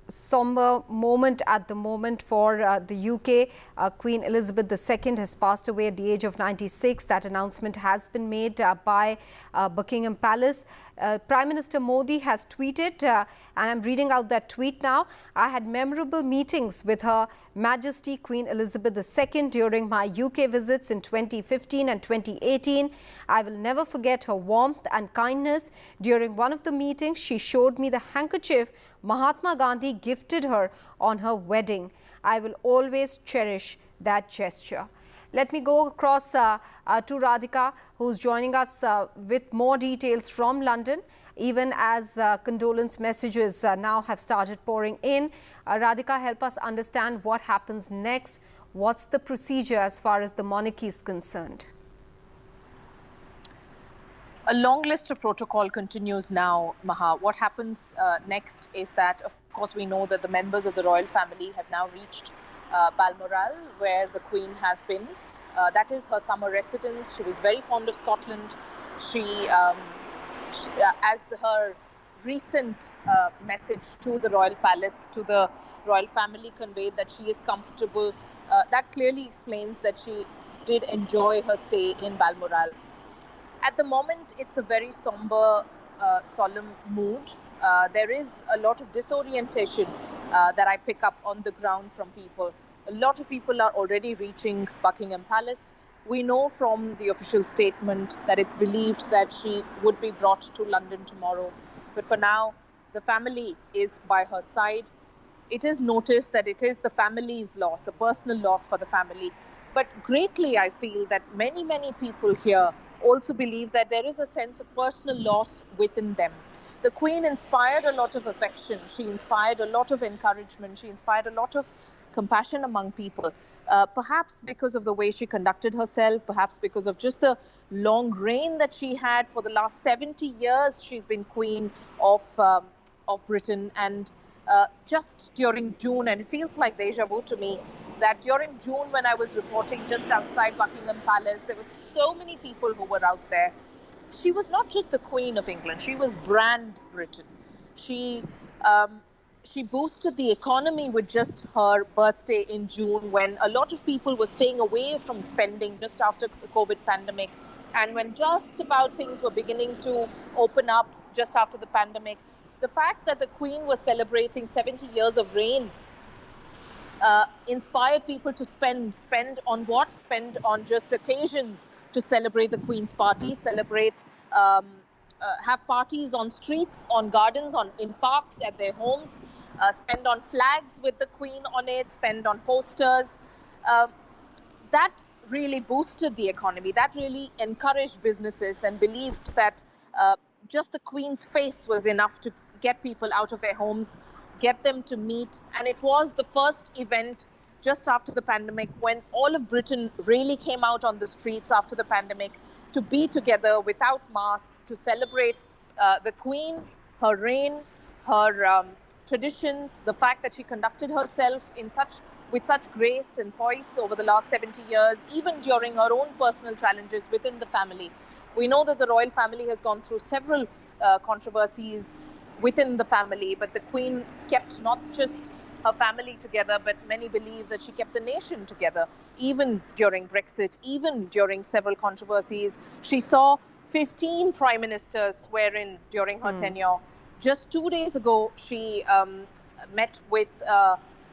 somber moment at the moment for the UK. Queen Elizabeth II has passed away at the age of 96. That announcement has been made by Buckingham Palace. Prime Minister Modi has tweeted, and I'm reading out that tweet now. I had memorable meetings with Her Majesty Queen Elizabeth II during my UK visits in 2015 and 2018. I will never forget her warmth and kindness. During one of the meetings, she showed me the handkerchief Mahatma Gandhi gifted her on her wedding. I will always cherish that gesture. Let me go across to Radhika, who's joining us with more details from London, even as condolence messages now have started pouring in. Radhika, help us understand what happens next. What's the procedure as far as the monarchy is concerned? A long list of protocol continues now, Maha. What happens next is that, of course, we know that the members of the royal family have now reached Balmoral, where the Queen has been. That is her summer residence. She was very fond of Scotland. As her recent message to the royal palace, to the royal family, conveyed that she is comfortable, that clearly explains that she did enjoy her stay in Balmoral. At the moment, it's a very somber, solemn mood. There is a lot of disorientation that I pick up on the ground from people. A lot of people are already reaching Buckingham Palace. We know from the official statement that it's believed that she would be brought to London tomorrow. But for now, the family is by her side. It is noticed that it is the family's loss, a personal loss for the family. But greatly, I feel that many people here also believe that there is a sense of personal loss within them. The Queen inspired a lot of affection. She inspired a lot of encouragement. She inspired a lot of compassion among people. Perhaps because of the way she conducted herself, perhaps because of just the long reign that she had. For the last 70 years, she's been Queen of Britain. And just during June, and it feels like deja vu to me, that during June, when I was reporting just outside Buckingham Palace, there were so many people who were out there. She was not just the Queen of England, she was brand Britain. She boosted the economy with just her birthday in June, when a lot of people were staying away from spending just after the COVID pandemic. And when just about things were beginning to open up just after the pandemic, the fact that the Queen was celebrating 70 years of reign inspired people to spend on what? Spend on just occasions to celebrate the Queen's party, have parties on streets, on gardens, in parks, at their homes, spend on flags with the Queen on it, spend on posters. That really boosted the economy. That really encouraged businesses and believed that just the Queen's face was enough to get people out of their homes, get them to meet. And it was the first event just after the pandemic when all of Britain really came out on the streets after the pandemic to be together without masks, to celebrate the Queen, her reign, her traditions, the fact that she conducted herself with such grace and poise over the last 70 years, even during her own personal challenges within the family. We know that the royal family has gone through several controversies within the family, but the Queen kept not just her family together, but many believe that she kept the nation together, even during Brexit, even during several controversies. She saw 15 prime ministers swear in during her tenure. Just 2 days ago, she met with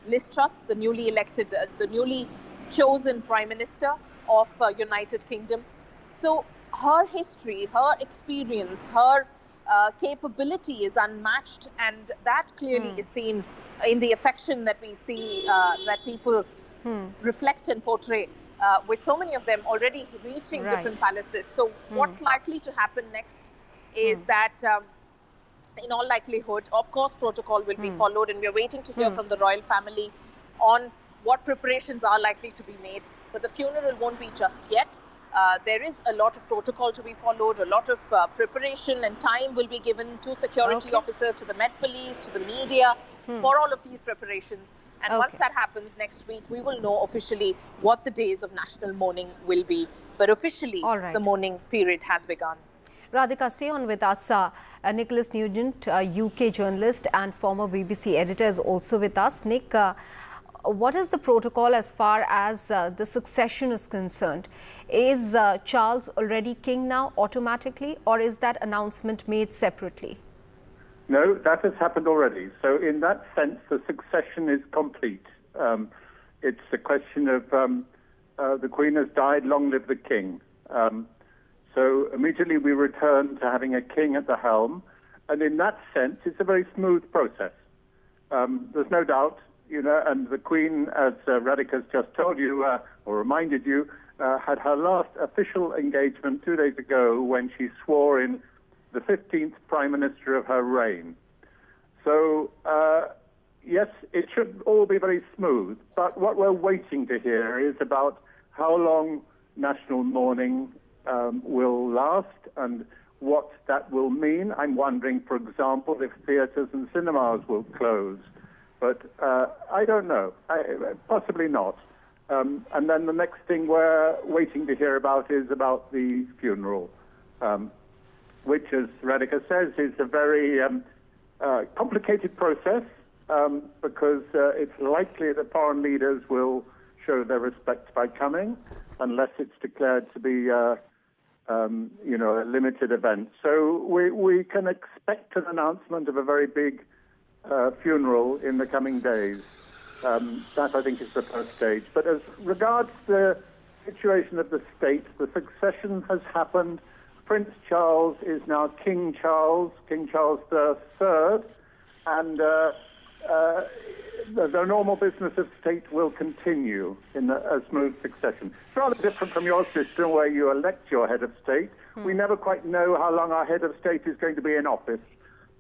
Liz Truss, the newly chosen prime minister of United Kingdom. So her history, her experience, her capability is unmatched, and that clearly is seen in the affection that we see that people reflect and portray, with so many of them already reaching different palaces. So what's likely to happen next is that in all likelihood, of course, protocol will be followed, and we're waiting to hear from the royal family on what preparations are likely to be made. But the funeral won't be just yet. There is a lot of protocol to be followed, a lot of preparation, and time will be given to security officers, to the Met Police, to the media for all of these preparations. And once that happens next week, we will know officially what the days of national mourning will be. But officially, the mourning period has begun. Radhika, stay on with us. Nicholas Nugent, UK journalist and former BBC editor, is also with us. Nick, what is the protocol as far as the succession is concerned? Is Charles already king now automatically, or is that announcement made separately? No, that has happened already. So in that sense, the succession is complete. It's a question of the Queen has died, long live the King. So immediately we return to having a king at the helm. And in that sense, it's a very smooth process. There's no doubt, and the Queen, as Radhika's just told you, or reminded you, had her last official engagement 2 days ago when she swore in the 15th Prime Minister of her reign. So, yes, it should all be very smooth. But what we're waiting to hear is about how long national mourning will last and what that will mean. I'm wondering, for example, if theatres and cinemas will close. But I don't know. Possibly not. And then the next thing we're waiting to hear about is about the funeral, which, as Radhika says, is a very complicated process because it's likely that foreign leaders will show their respect by coming, unless it's declared to be a limited event. So we can expect an announcement of a very big funeral in the coming days. That, I think, is the first stage. But as regards the situation of the state, the succession has happened. Prince Charles is now King Charles III, and the normal business of state will continue in a smooth succession. It's rather different from your system where you elect your head of state. We never quite know how long our head of state is going to be in office,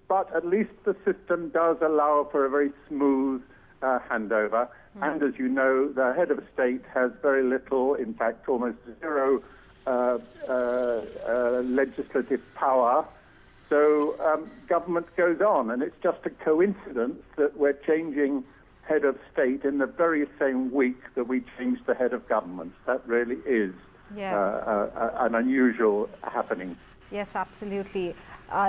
but at least the system does allow for a very smooth handover. And as you know, the head of state has very little, in fact almost zero, legislative power. So government goes on, and it's just a coincidence that we're changing head of state in the very same week that we changed the head of government. That really is an unusual happening. Yes, absolutely.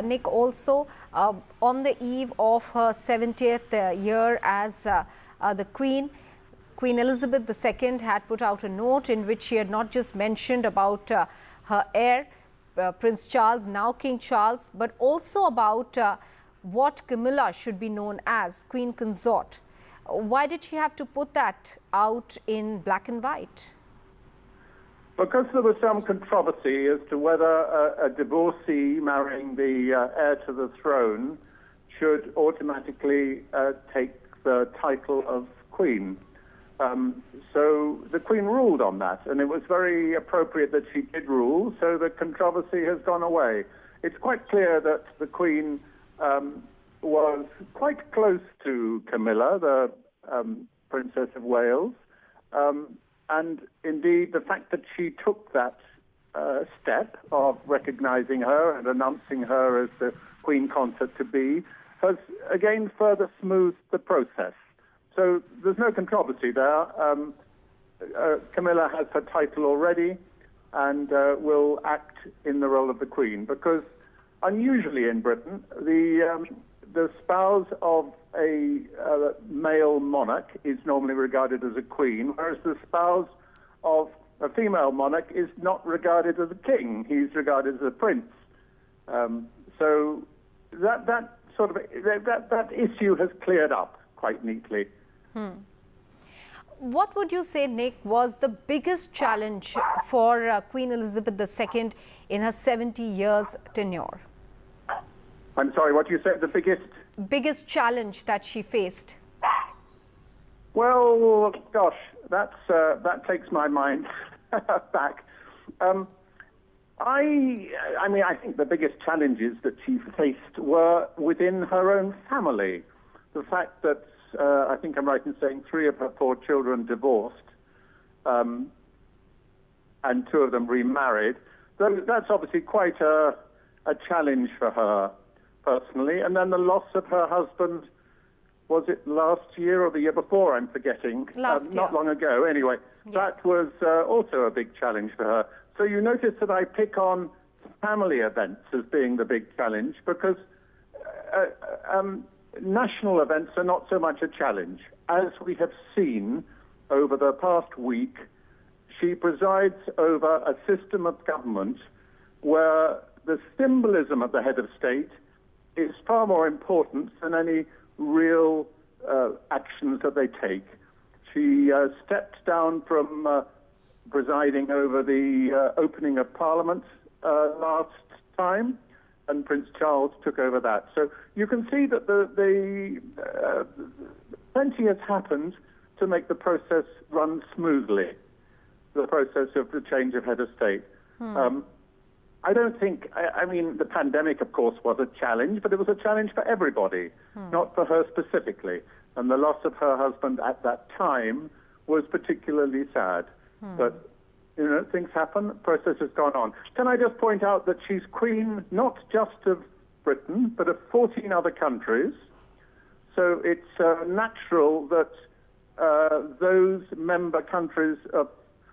Nick, also on the eve of her 70th year as the Queen, Queen Elizabeth II had put out a note in which she had not just mentioned about her heir, Prince Charles, now King Charles, but also about what Camilla should be known as, Queen Consort. Why did she have to put that out in black and white? Because there was some controversy as to whether a divorcee marrying the heir to the throne should automatically take the title of Queen. So the Queen ruled on that, and it was very appropriate that she did rule, so the controversy has gone away. It's quite clear that the Queen was quite close to Camilla, the Princess of Wales, and indeed the fact that she took that step of recognizing her and announcing her as the Queen Consort to be has again further smoothed the process. So there's no controversy there. Camilla has her title already and will act in the role of the Queen, because unusually in Britain, the spouse of a male monarch is normally regarded as a queen, whereas the spouse of a female monarch is not regarded as a king. He's regarded as a prince. So that issue has cleared up quite neatly. What would you say, Nick, was the biggest challenge for Queen Elizabeth II in her 70 years tenure? I'm sorry, what you said, the biggest challenge that she faced? Well, gosh, that takes my mind back. I think the biggest challenges that she faced were within her own family. The fact that I think I'm right in saying 3 of her 4 children divorced, and 2 of them remarried. That's obviously quite a challenge for her personally. And then the loss of her husband, was it last year or the year before? I'm forgetting. Last year. Not long ago, anyway. Yes. That was also a big challenge for her. So you notice that I pick on family events as being the big challenge, because national events are not so much a challenge. As we have seen over the past week, she presides over a system of government where the symbolism of the head of state is far more important than any real actions that they take. She stepped down from presiding over the opening of Parliament last time, and Prince Charles took over that. So you can see that plenty has happened to make the process run smoothly, the process of the change of head of state. I don't think, I mean, the pandemic, of course, was a challenge, but it was a challenge for everybody, not for her specifically. And the loss of her husband at that time was particularly sad. But, you know, things happen, the process has gone on. Can I just point out that she's queen not just of Britain, but of 14 other countries. So it's natural that those member countries of,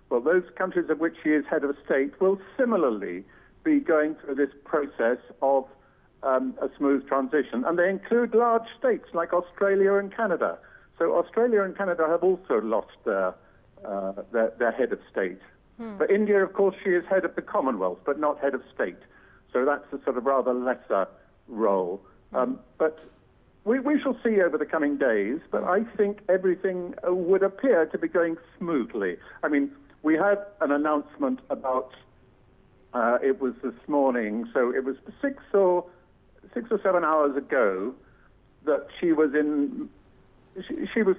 well, those countries of which she is head of state will similarly be going through this process of a smooth transition. And they include large states like Australia and Canada. So Australia and Canada have also lost their head of state. For India, of course, she is head of the Commonwealth, but not head of state. So that's a sort of rather lesser role. But we shall see over the coming days, but I think everything would appear to be going smoothly. I mean, we had an announcement about, it was this morning, so it was 6 or 7 hours ago, that she was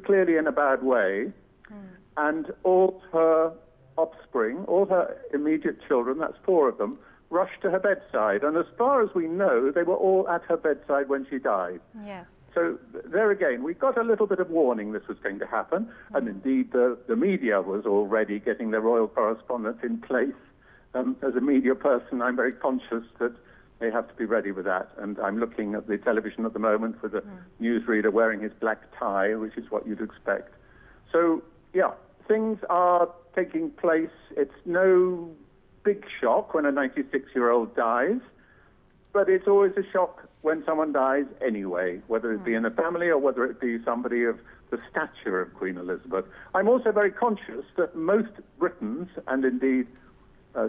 clearly in a bad way, and all her offspring, all her immediate children, that's 4 of them, rushed to her bedside. And as far as we know, they were all at her bedside when she died. Yes. So there again, we got a little bit of warning this was going to happen. And indeed, the media was already getting their royal correspondent in place. As a media person, I'm very conscious that they have to be ready with that. And I'm looking at the television at the moment with a newsreader wearing his black tie, which is what you'd expect. So, yeah, things are taking place. It's no big shock when a 96-year-old dies, but it's always a shock when someone dies anyway, whether it be in a family or whether it be somebody of the stature of Queen Elizabeth. I'm also very conscious that most Britons, and indeed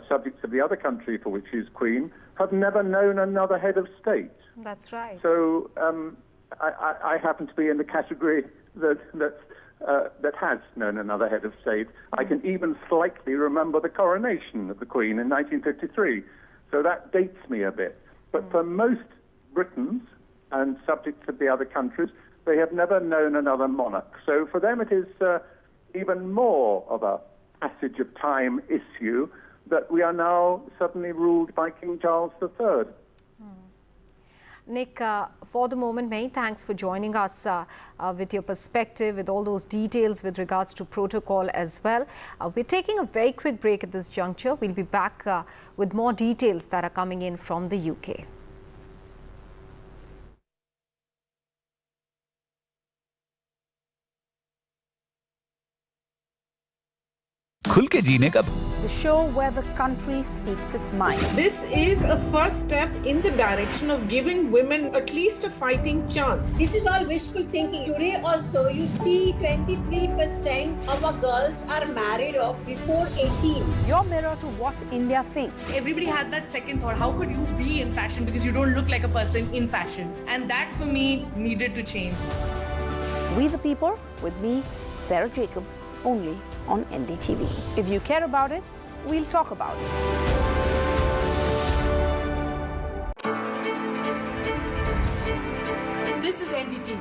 subjects of the other country for which she's queen, have never known another head of state. That's right. So I happen to be in the category that has known another head of state. I can even slightly remember the coronation of the Queen in 1953. So that dates me a bit. But for most Britons and subjects of the other countries, they have never known another monarch. So for them it is even more of a passage of time issue that we are now suddenly ruled by King Charles III. Nick, for the moment, many thanks for joining us with your perspective, with all those details with regards to protocol as well. We're taking a very quick break at this juncture. We'll be back with more details that are coming in from the UK. खुल के जीने का The show where the country speaks its mind. This is a first step in the direction of giving women at least a fighting chance. This is all wishful thinking. Today also you see 23% of our girls are married off before 18. Your mirror to what India thinks. Everybody had that second thought, how could you be in fashion because you don't look like a person in fashion? And that for me needed to change. We the People with me, Sarah Jacob, only on NDTV. If you care about it, we'll talk about it. This is NDTV.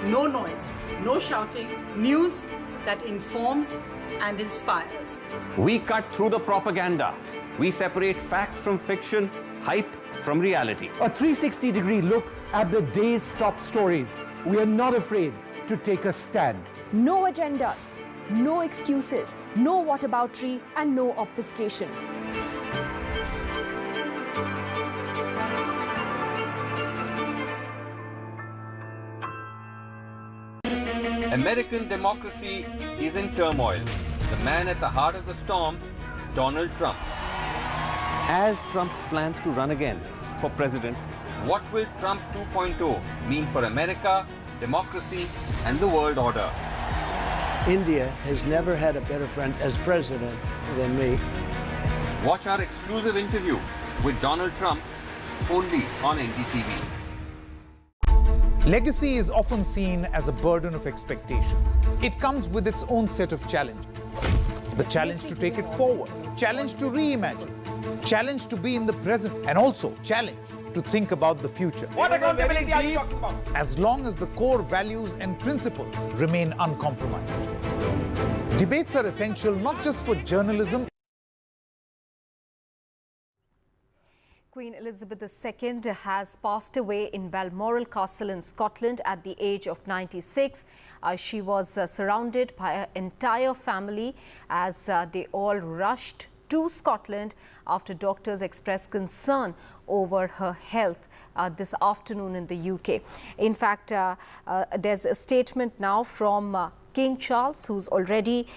No noise, no shouting, news that informs and inspires. We cut through the propaganda. We separate fact from fiction, hype from reality. A 360-degree look at the day's top stories. We are not afraid to take a stand. No agendas, no excuses, no whataboutery, and no obfuscation. American democracy is in turmoil. The man at the heart of the storm, Donald Trump. as Trump plans to run again for president, what will Trump 2.0 mean for America, democracy, and the world order? India has never had a better friend as president than me. Watch our exclusive interview with Donald Trump only on NDTV. Legacy is often seen as a burden of expectations. It comes with its own set of challenges. The challenge to take it forward, challenge to reimagine, challenge to be in the present, and also challenge to think about the future. What accountability are you talking about? As long as the core values and principles remain uncompromised. Debates are essential not just for journalism. Queen Elizabeth II has passed away in Balmoral Castle in Scotland at the age of 96. She was surrounded by her entire family as they all rushed to Scotland after doctors expressed concern over her health this afternoon in the UK. In fact, there's a statement now from King Charles, who's already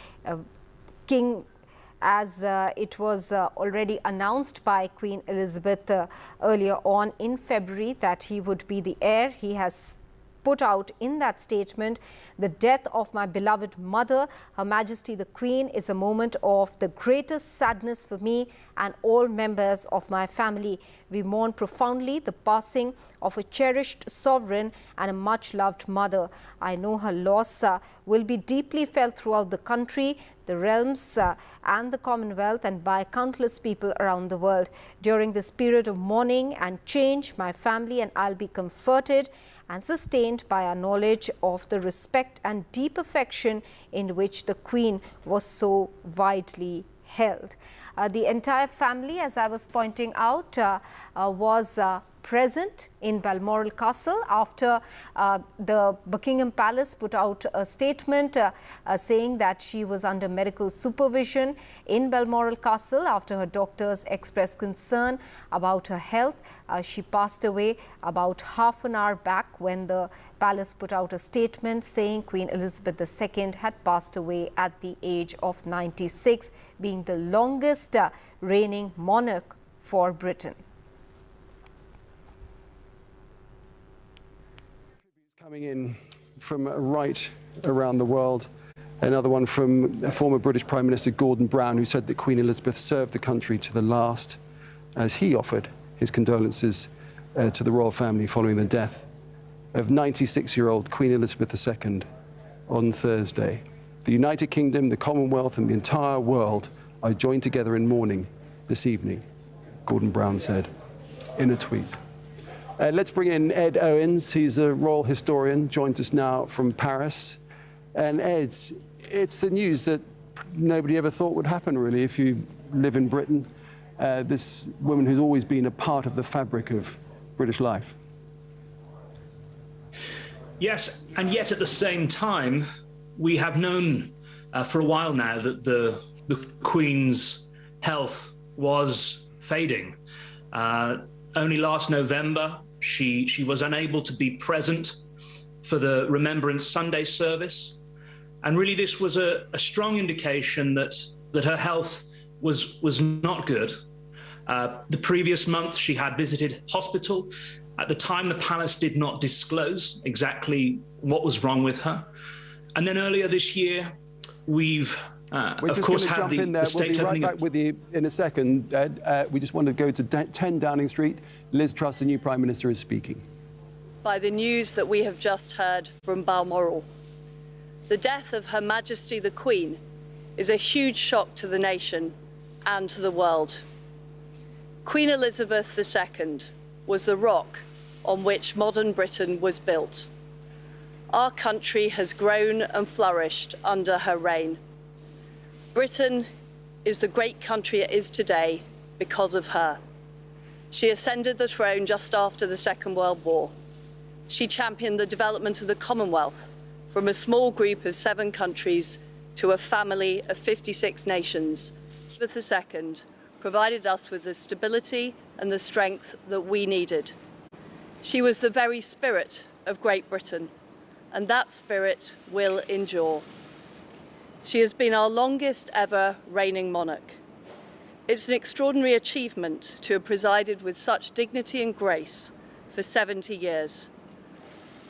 king, as it was already announced by Queen Elizabeth earlier on in February that he would be the heir. He has put out in that statement, "The death of my beloved mother, Her Majesty the Queen, is a moment of the greatest sadness for me and all members of my family. We mourn profoundly the passing of a cherished sovereign and a much-loved mother. I know her loss will be deeply felt throughout the country, the realms and the Commonwealth, and by countless people around the world. During this period of mourning and change, my family and I'll be comforted and sustained by our knowledge of the respect and deep affection in which the Queen was so widely held." The entire family, as I was pointing out, was present in Balmoral Castle after the Buckingham Palace put out a statement saying that she was under medical supervision in Balmoral Castle after her doctors expressed concern about her health. She passed away about half an hour back when the palace put out a statement saying Queen Elizabeth II had passed away at the age of 96, being the longest reigning monarch for Britain. Coming in from right around the world, another one from former British Prime Minister Gordon Brown, who said that Queen Elizabeth served the country to the last, as he offered his condolences to the royal family following the death of 96-year-old Queen Elizabeth II on Thursday. The United Kingdom, the Commonwealth and the entire world are joined together in mourning this evening, Gordon Brown said in a tweet. Let's bring in Ed Owens. He's a royal historian, joins us now from Paris. And Ed, it's the news that nobody ever thought would happen, really, if you live in Britain. This woman who's always been a part of the fabric of British life. Yes, and yet at the same time, we have known for a while now that the Queen's health was fading. Only last November, she was unable to be present for the Remembrance Sunday service. And really this was a strong indication that her health was not good. The previous month she had visited hospital. At the time, the palace did not disclose exactly what was wrong with her. And then earlier this year, we've of course had the state we'll be opening. right back with you in a second, Ed. We just want to go to 10 Downing Street. Liz Truss, the new Prime Minister, is speaking. By the news that we have just heard from Balmoral. The death of Her Majesty the Queen is a huge shock to the nation and to the world. Queen Elizabeth II was the rock on which modern Britain was built. Our country has grown and flourished under her reign. Britain is the great country it is today because of her. She ascended the throne just after the Second World War. She championed the development of the Commonwealth from a small group of 7 countries to a family of 56 nations. Elizabeth II provided us with the stability and the strength that we needed. She was the very spirit of Great Britain, and that spirit will endure. She has been our longest ever reigning monarch. It's an extraordinary achievement to have presided with such dignity and grace for 70 years.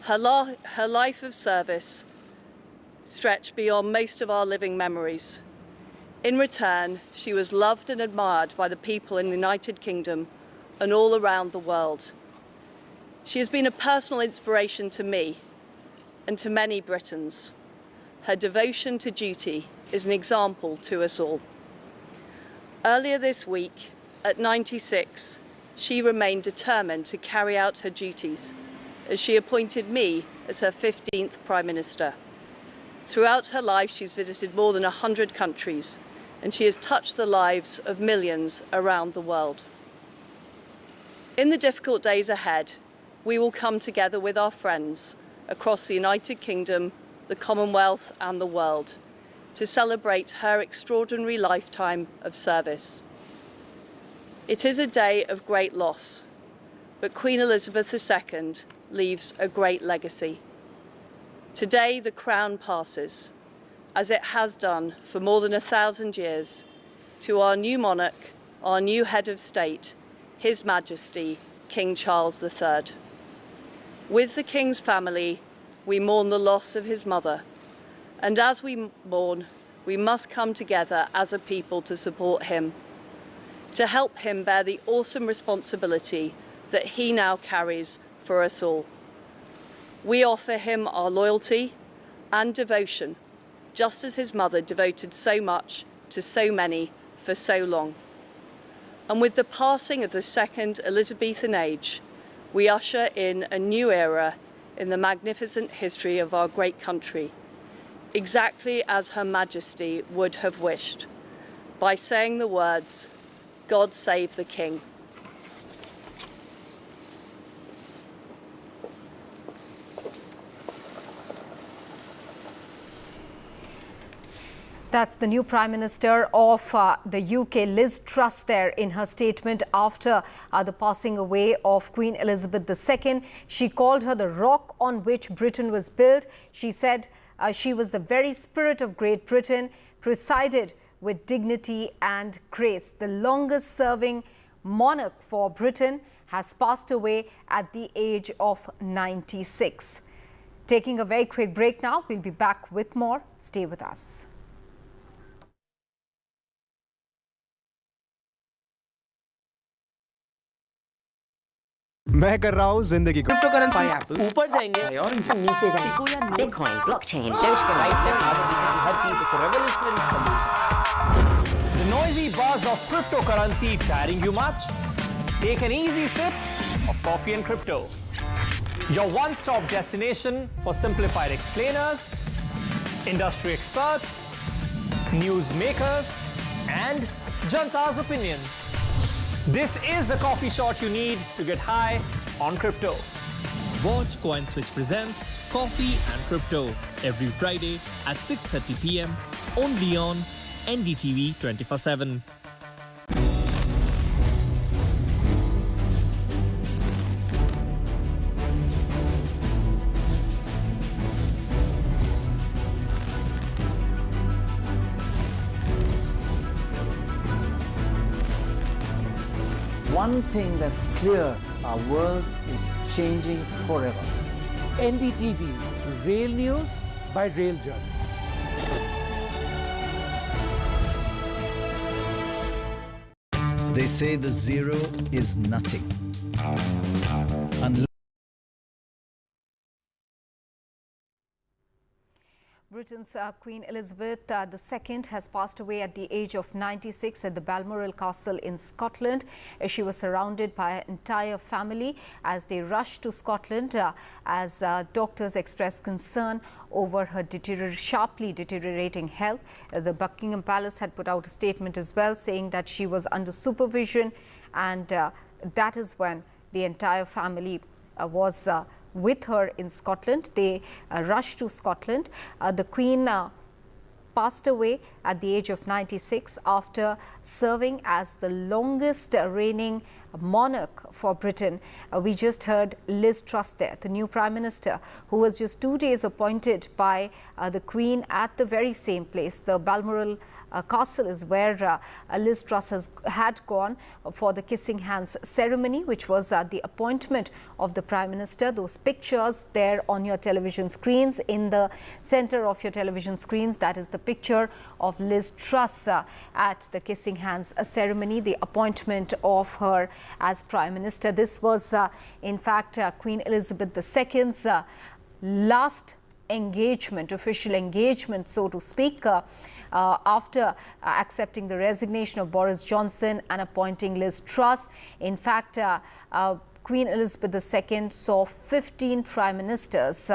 Her life of service stretched beyond most of our living memories. In return, she was loved and admired by the people in the United Kingdom and all around the world. She has been a personal inspiration to me and to many Britons. Her devotion to duty is an example to us all. Earlier this week, at 96, she remained determined to carry out her duties as she appointed me as her 15th Prime Minister. Throughout her life, she's visited more than 100 countries, and she has touched the lives of millions around the world. In the difficult days ahead, we will come together with our friends across the United Kingdom, the Commonwealth and the world to celebrate her extraordinary lifetime of service. It is a day of great loss, but Queen Elizabeth II leaves a great legacy. Today, the crown passes, as it has done for more than 1,000 years, to our new monarch, our new head of state, His Majesty, King Charles III. With the King's family, we mourn the loss of his mother, and as we mourn, we must come together as a people to support him, to help him bear the awesome responsibility that he now carries for us all. We offer him our loyalty and devotion, just as his mother devoted so much to so many for so long. And with the passing of the second Elizabethan age, we usher in a new era in the magnificent history of our great country, exactly as Her Majesty would have wished, by saying the words, "God save the King." That's the new Prime Minister of the UK, Liz Truss, there in her statement after the passing away of Queen Elizabeth II. She called her the rock on which Britain was built. She said she was the very spirit of Great Britain, presided with dignity and grace. The longest serving monarch for Britain has passed away at the age of 96. Taking a very quick break now. We'll be back with more. Stay with us. मैं कर रहा हूँ जिंदगी को cryptocurrency ऊपर जाएंगे और नीचे जाएंगे बिटकॉइन ब्लॉकचेन हर चीज एक revolutionary solution The noisy buzz of cryptocurrency tiring you much? Take an easy sip of coffee and crypto. Your one-stop destination for simplified explainers, industry experts, newsmakers, and Janta's opinions. This is the coffee shot you need to get high on crypto. Watch CoinSwitch presents Coffee and Crypto every Friday at 6:30 p.m. only on NDTV 24/7. One thing that's clear, our world is changing forever. NDTV, real news by real journalists. They say the zero is nothing. Britain's Queen Elizabeth II has passed away at the age of 96 at the Balmoral Castle in Scotland. She was surrounded by her entire family as they rushed to Scotland as doctors expressed concern over her sharply deteriorating health. The Buckingham Palace had put out a statement as well, saying that she was under supervision, and that is when the entire family was with her in Scotland. They rushed to Scotland. The Queen passed away at the age of 96 after serving as the longest reigning monarch for Britain. We just heard Liz Truss there, the new Prime Minister, who was just 2 days appointed by the Queen at the very same place. The Balmoral Castle is where Liz Truss had gone for the kissing hands ceremony, which was the appointment of the Prime Minister. Those pictures there on your television screens, in the center of your television screens, that is the picture of Liz Truss at the kissing hands ceremony, the appointment of her as Prime Minister. This was in fact Queen Elizabeth II's last engagement, official engagement, so to speak, after accepting the resignation of Boris Johnson and appointing Liz Truss. In fact, Queen Elizabeth II saw 15 prime ministers,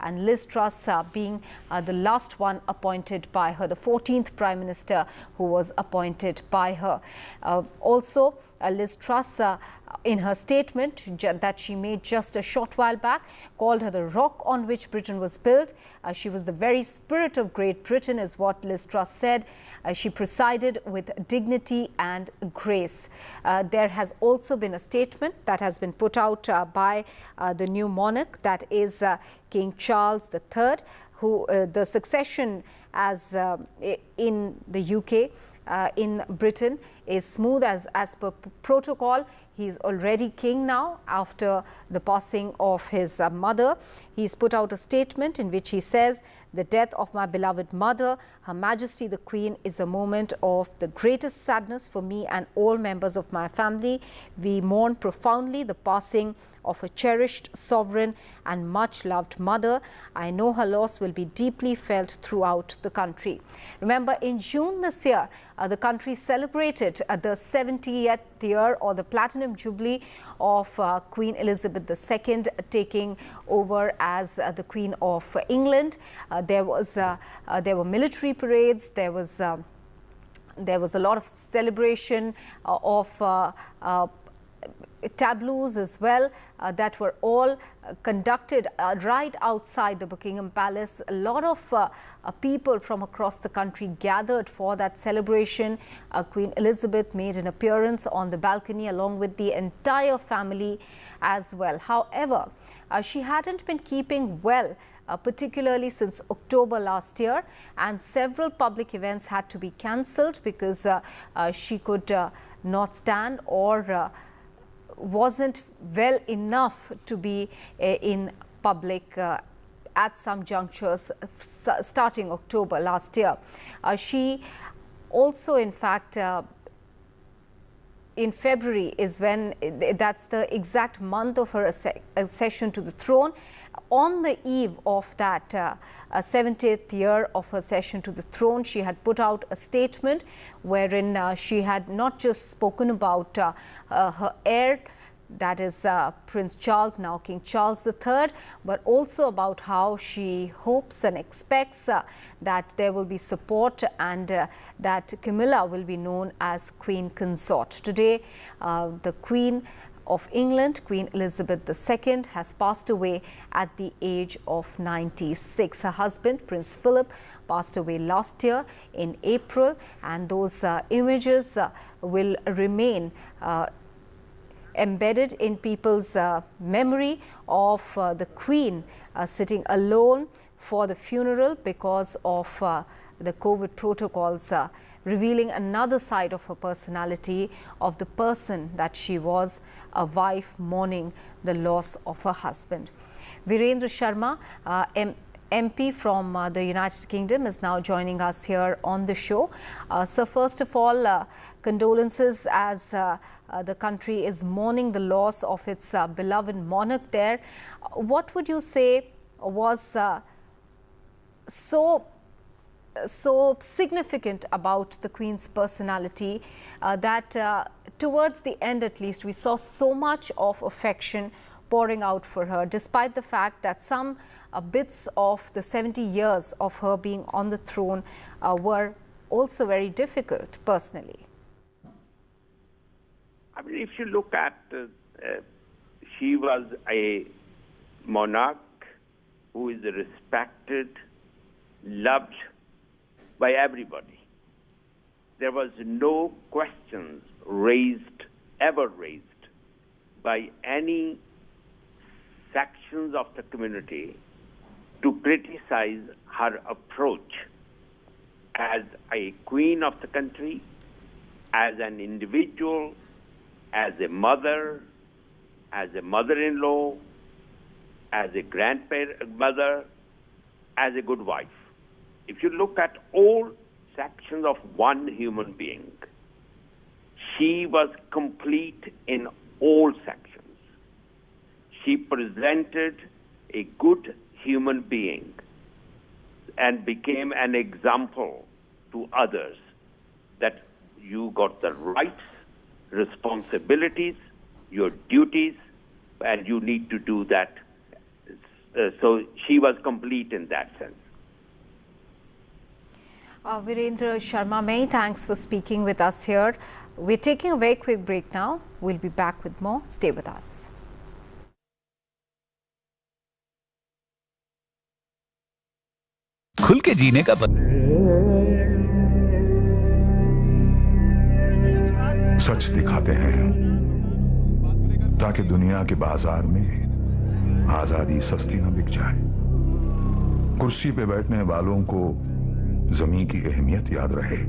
and Liz Truss being the last one appointed by her, the 14th prime minister who was appointed by her. Also, Liz Truss, in her statement that she made just a short while back, called her the rock on which Britain was built. She was the very spirit of Great Britain, is what Liz Truss said. She presided with dignity and grace. There has also been a statement that has been put out by the new monarch, that is King Charles III, who the succession as in the UK, in Britain, is smooth as per protocol. He's already king now after the passing of his mother. He's put out a statement in which he says, "The death of my beloved mother, Her Majesty the Queen, is a moment of the greatest sadness for me and all members of my family. We mourn profoundly the passing of a cherished sovereign and much loved mother. I know her loss will be deeply felt throughout the country." Remember, in June this year, the country celebrated the 70th year, or the Platinum Jubilee, of Queen Elizabeth II taking over as the Queen of England. There were military parades. There was a lot of celebration of tableaus as well that were all conducted right outside the Buckingham Palace. A lot of people from across the country gathered for that celebration. Queen Elizabeth made an appearance on the balcony along with the entire family as well. However, she hadn't been keeping well, particularly since October last year, and several public events had to be cancelled because she could not stand or wasn't well enough to be in public at some junctures starting October last year. She also, in fact, in February is when, that's the exact month of her accession to the throne. On the eve of that 70th year of her accession to the throne, she had put out a statement wherein she had not just spoken about her heir, that is Prince Charles, now King Charles III, but also about how she hopes and expects that there will be support and that Camilla will be known as Queen Consort. Today, the Queen of England, Queen Elizabeth II, has passed away at the age of 96. Her husband, Prince Philip, passed away last year in April, and those images will remain embedded in people's memory of the Queen sitting alone for the funeral because of the COVID protocols, revealing another side of her personality, of the person that she was, a wife mourning the loss of her husband. Virendra Sharma, MP from the United Kingdom, is now joining us here on the show. So first of all, condolences as the country is mourning the loss of its beloved monarch there. What would you say was so significant about the Queen's personality that towards the end, at least, we saw so much of affection pouring out for her, despite the fact that some bits of the 70 years of her being on the throne were also very difficult personally? I mean, if you look at, she was a monarch who is respected, loved by everybody. There was no questions ever raised by any sections of the community to criticize her approach as a queen of the country, as an individual, as a mother, as a mother-in-law, as a grandmother, as a good wife. If you look at all sections of one human being, she was complete in all sections. She presented a good human being and became an example to others that you got the rights, responsibilities, your duties, and you need to do that. So she was complete in that sense. Virendra Sharma, many thanks for speaking with us here. We're taking a very quick break now. We'll be back with more. Stay with us. खुल के जीने का सच दिखाते हैं ताकि दुनिया के बाजार में आजादी सस्ती न बिक जाए। कुर्सी पे बैठने वालों को जमीन की अहमियत याद रहे।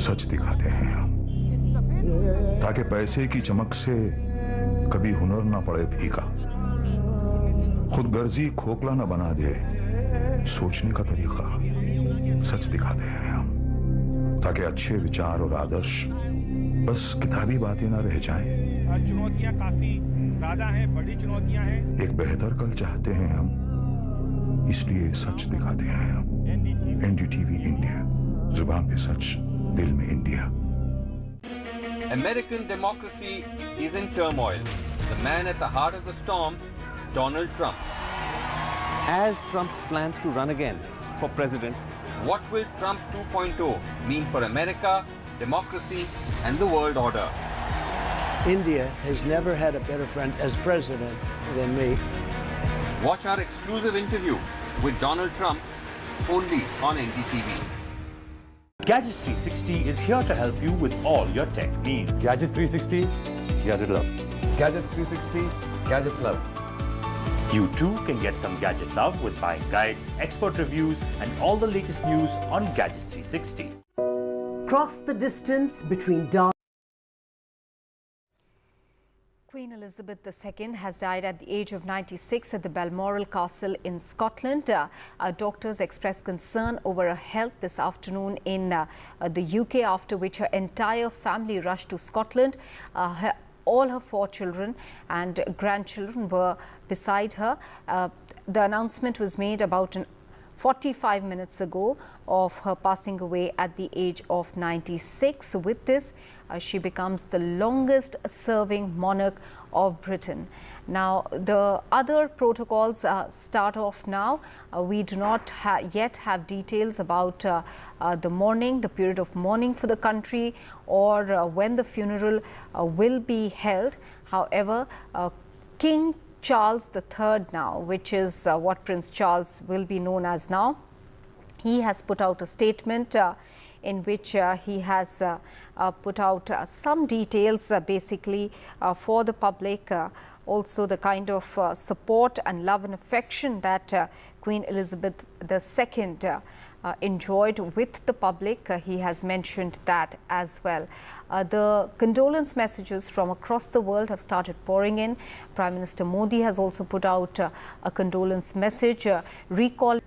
सच दिखाते हैं हम ताकि पैसे की चमक से कभी हुनर ना पड़े फीका, खुदगर्जी खोखला न बना दे सोचने का तरीका। सच दिखाते हैं हम ताकि अच्छे विचार और आदर्श बस किताबी बातें ना रह जाएं। चुनौतियां काफी ज्यादा हैं, बड़ी चुनौतियां हैं। एक बेहतर कल चाहते हैं हम, इसलिए सच दिखाते हैं हम। NDTV इंडिया, जुबान पे सच, दिल में India. American democracy is in turmoil. The man at the heart of the storm, Donald Trump. As Trump plans to run again for president, what will Trump 2.0 mean for America, democracy, and the world order? India has never had a better friend as president than me. Watch our exclusive interview with Donald Trump only on NDTV. Gadgets 360 is here to help you with all your tech needs. Gadget 360, Gadget Love. Gadgets 360, Gadgets Love. You too can get some gadget love with buying guides, expert reviews, and all the latest news on Gadgets 360. Cross the distance between dark. Queen Elizabeth II has died at the age of 96 at the Balmoral Castle in Scotland. Doctors expressed concern over her health this afternoon in the UK, after which her entire family rushed to Scotland. All her 4 children and grandchildren were beside her. The announcement was made about 45 minutes ago of her passing away at the age of 96. With this, she becomes the longest serving monarch of Britain. Now, the other protocols start off now. We do not yet have details about the mourning, the period of mourning for the country, or when the funeral will be held. However, King Charles III now, which is what Prince Charles will be known as now, he has put out a statement in which he has put out some details basically for the public, also the kind of support and love and affection that Queen Elizabeth II enjoyed with the public. He has mentioned that as well. The condolence messages from across the world have started pouring in. Prime Minister Modi has also put out a condolence message recalling.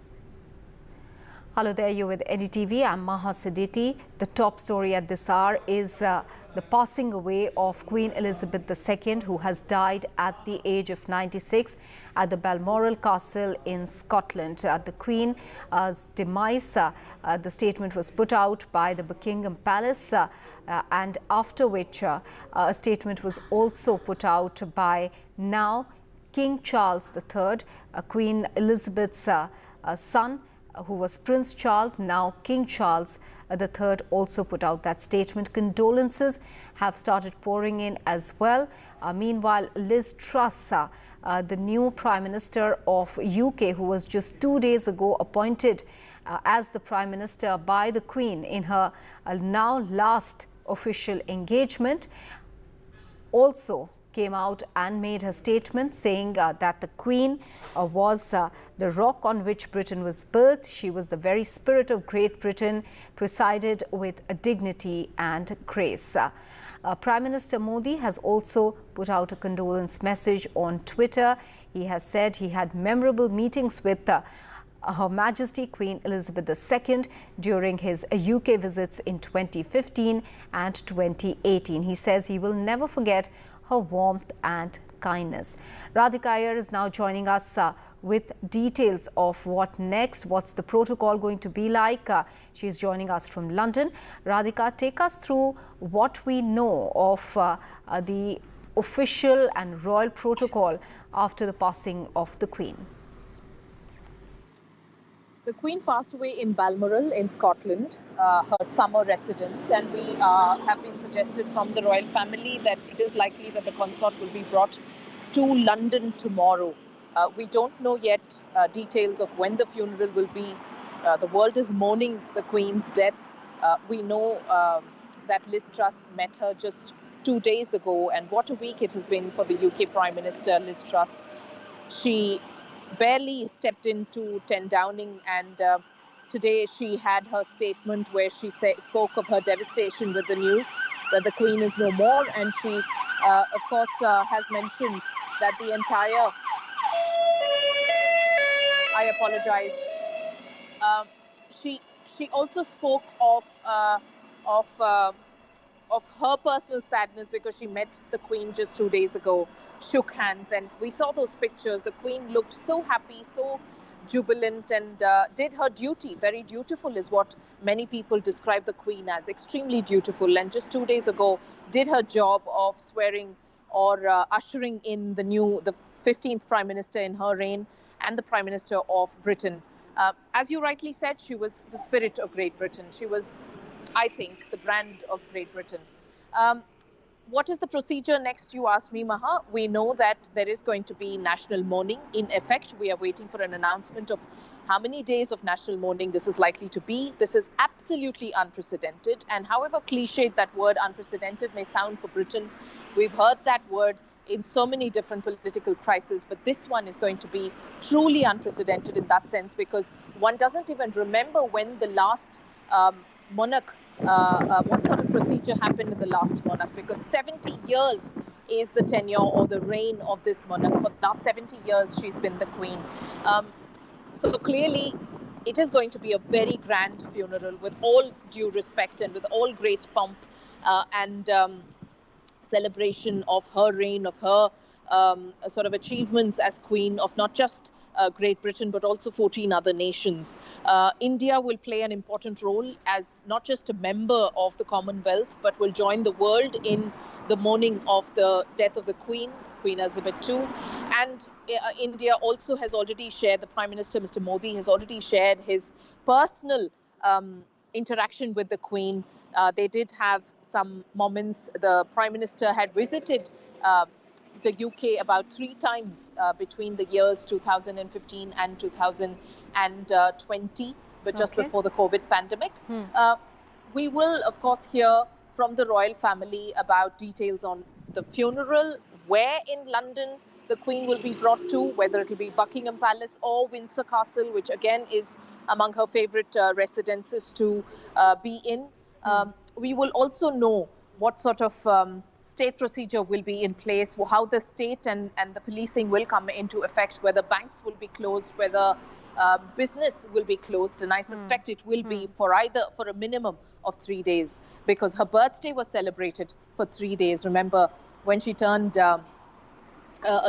Hello there, you're with NDTV. I'm Maha Siditi. The top story at this hour is the passing away of Queen Elizabeth II, who has died at the age of 96 at the Balmoral Castle in Scotland. The Queen's demise, the statement was put out by the Buckingham Palace, and after which a statement was also put out by now King Charles III, Queen Elizabeth's son, who was Prince Charles, now King Charles III, also put out that statement. Condolences have started pouring in as well. Meanwhile, Liz Truss, the new Prime Minister of UK, who was just 2 days ago appointed as the Prime Minister by the Queen in her now last official engagement, also came out and made her statement saying that the Queen was the rock on which Britain was built. She was the very spirit of Great Britain, presided with dignity and grace. Prime Minister Modi has also put out a condolence message on Twitter. He has said he had memorable meetings with Her Majesty Queen Elizabeth II during his UK visits in 2015 and 2018. He says he will never forget her warmth and kindness. Radhika Iyer is now joining us with details of what next, what's the protocol going to be like. She's joining us from London. Radhika, take us through what we know of the official and royal protocol after the passing of the Queen. The Queen passed away in Balmoral in Scotland, her summer residence, and we have been suggested from the royal family that it is likely that the consort will be brought to London tomorrow. We don't know yet details of when the funeral will be. The world is mourning the Queen's death. We know that Liz Truss met her just 2 days ago, and what a week it has been for the UK Prime Minister, Liz Truss. She barely stepped into 10 Downing, and today she had her statement where she spoke of her devastation with the news that the Queen is no more, and she of course has mentioned that the entire I apologize. She also spoke of her personal sadness because she met the Queen just 2 days ago, shook hands, and we saw those pictures. The Queen looked so happy, so jubilant, and did her duty. Very dutiful is what many people describe the Queen as, extremely dutiful. And just 2 days ago, did her job of swearing or ushering in the 15th Prime Minister in her reign and the Prime Minister of Britain. As you rightly said, she was the spirit of Great Britain. She was, I think, the brand of Great Britain. What is the procedure next, you asked me, Maha? We know that there is going to be national mourning in effect. We are waiting for an announcement of how many days of national mourning this is likely to be. This is absolutely unprecedented. And however cliched that word unprecedented may sound for Britain, we've heard that word in so many different political crises, but this one is going to be truly unprecedented in that sense, because one doesn't even remember when the last monarch, what sort of procedure happened in the last monarch, because 70 years is the tenure or the reign of this monarch. For the last 70 years, she's been the Queen. So clearly, it is going to be a very grand funeral with all due respect and with all great pomp and celebration of her reign, of her sort of achievements as Queen of not just Great Britain, but also 14 other nations. India will play an important role as not just a member of the Commonwealth, but will join the world in the mourning of the death of the Queen, Queen Elizabeth II. And India also has already shared, the Prime Minister, Mr. Modi, has already shared his personal interaction with the Queen. They did have some moments. The Prime Minister had visited the UK about 3 times between the years 2015 and 2020, but just before the COVID pandemic. We will, of course, hear from the royal family about details on the funeral, where in London the Queen will be brought to, whether it will be Buckingham Palace or Windsor Castle, which again is among her favourite residences to be in. We will also know what sort of state procedure will be in place, how the state and the policing will come into effect, whether banks will be closed, whether business will be closed, and I suspect it will be for a minimum of 3 days, because her birthday was celebrated for 3 days. Remember, when she turned a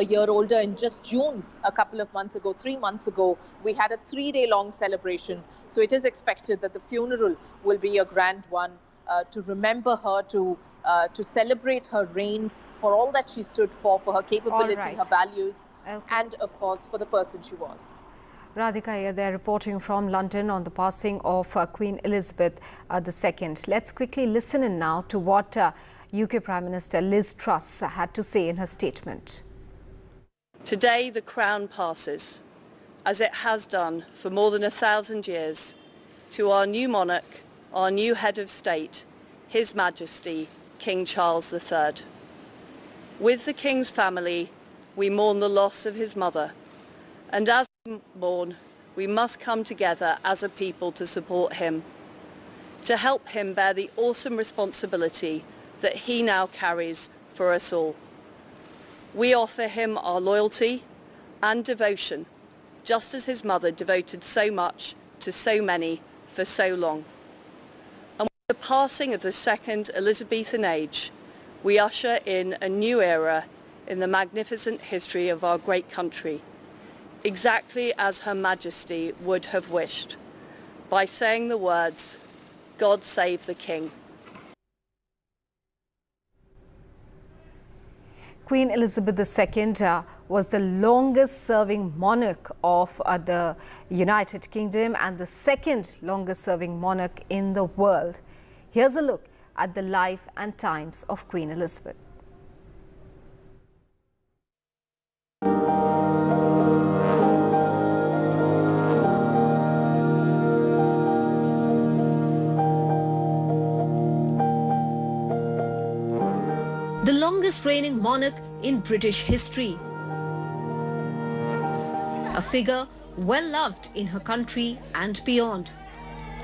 year older in just June, a couple of months ago, 3 months ago, we had a 3-day-long celebration. So it is expected that the funeral will be a grand one to remember her, to celebrate her reign for all that she stood for her capability, her values, and of course for the person she was. Radhika Iyer there reporting from London on the passing of Queen Elizabeth II. Let's quickly listen in now to what UK Prime Minister Liz Truss had to say in her statement. Today the crown passes, as it has done for more than 1,000 years, to our new monarch, our new head of state, His Majesty King Charles III. With the King's family, we mourn the loss of his mother. And as we mourn, we must come together as a people to support him, to help him bear the awesome responsibility that he now carries for us all. We offer him our loyalty and devotion, just as his mother devoted so much to so many for so long. And with the passing of the second Elizabethan age, we usher in a new era in the magnificent history of our great country, exactly as Her Majesty would have wished, by saying the words, "God save the King." Queen Elizabeth II was the longest-serving monarch of the United Kingdom and the second longest-serving monarch in the world. Here's a look at the life and times of Queen Elizabeth. The longest reigning monarch in British history. A figure well loved in her country and beyond.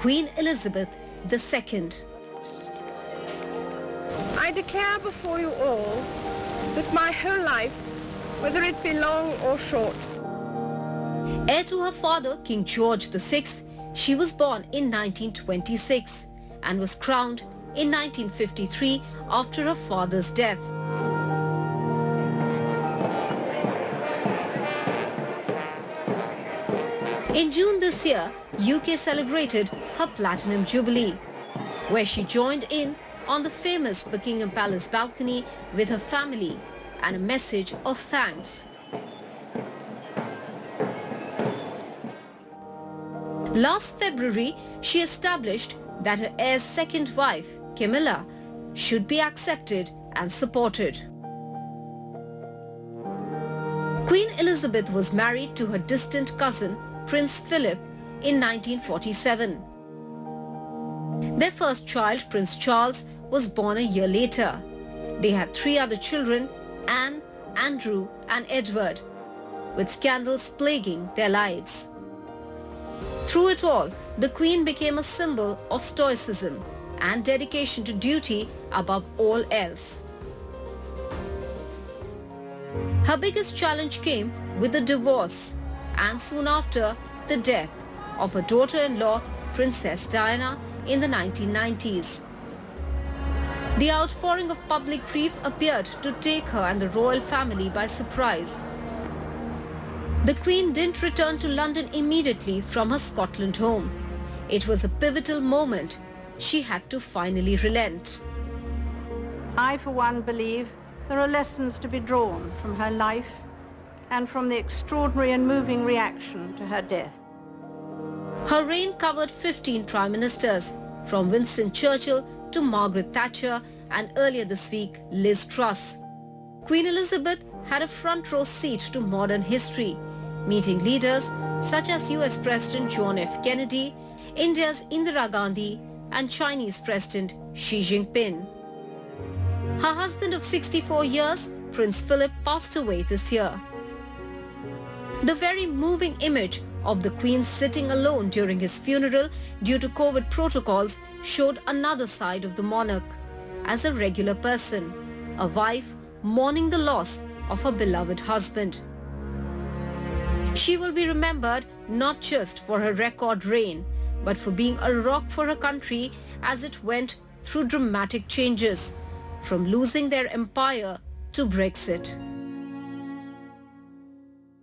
Queen Elizabeth II. I declare before you all that my whole life, whether it be long or short. Heir to her father, King George VI, she was born in 1926 and was crowned in 1953 after her father's death. In June this year, UK celebrated her Platinum Jubilee, where she joined in on the famous Buckingham Palace balcony with her family and a message of thanks. Last February, she established that her heir's second wife, Camilla, should be accepted and supported. Queen Elizabeth was married to her distant cousin, Prince Philip, in 1947. Their first child, Prince Charles, was born a year later. They had 3 other children, Anne, Andrew and Edward, with scandals plaguing their lives. Through it all, the Queen became a symbol of stoicism and dedication to duty above all else. Her biggest challenge came with the divorce and soon after the death of her daughter-in-law, Princess Diana, in the 1990s. The outpouring of public grief appeared to take her and the royal family by surprise. The Queen didn't return to London immediately from her Scotland home. It was a pivotal moment. She had to finally relent. I, for one, believe there are lessons to be drawn from her life and from the extraordinary and moving reaction to her death. Her reign covered 15 prime ministers, from Winston Churchill to Margaret Thatcher and earlier this week, Liz Truss. Queen Elizabeth had a front row seat to modern history, meeting leaders such as US President John F. Kennedy, India's Indira Gandhi and Chinese President Xi Jinping. Her husband of 64 years, Prince Philip, passed away this year. The very moving image of the Queen sitting alone during his funeral due to COVID protocols showed another side of the monarch as a regular person, a wife mourning the loss of her beloved husband. She will be remembered not just for her record reign, but for being a rock for her country as it went through dramatic changes, from losing their empire to Brexit.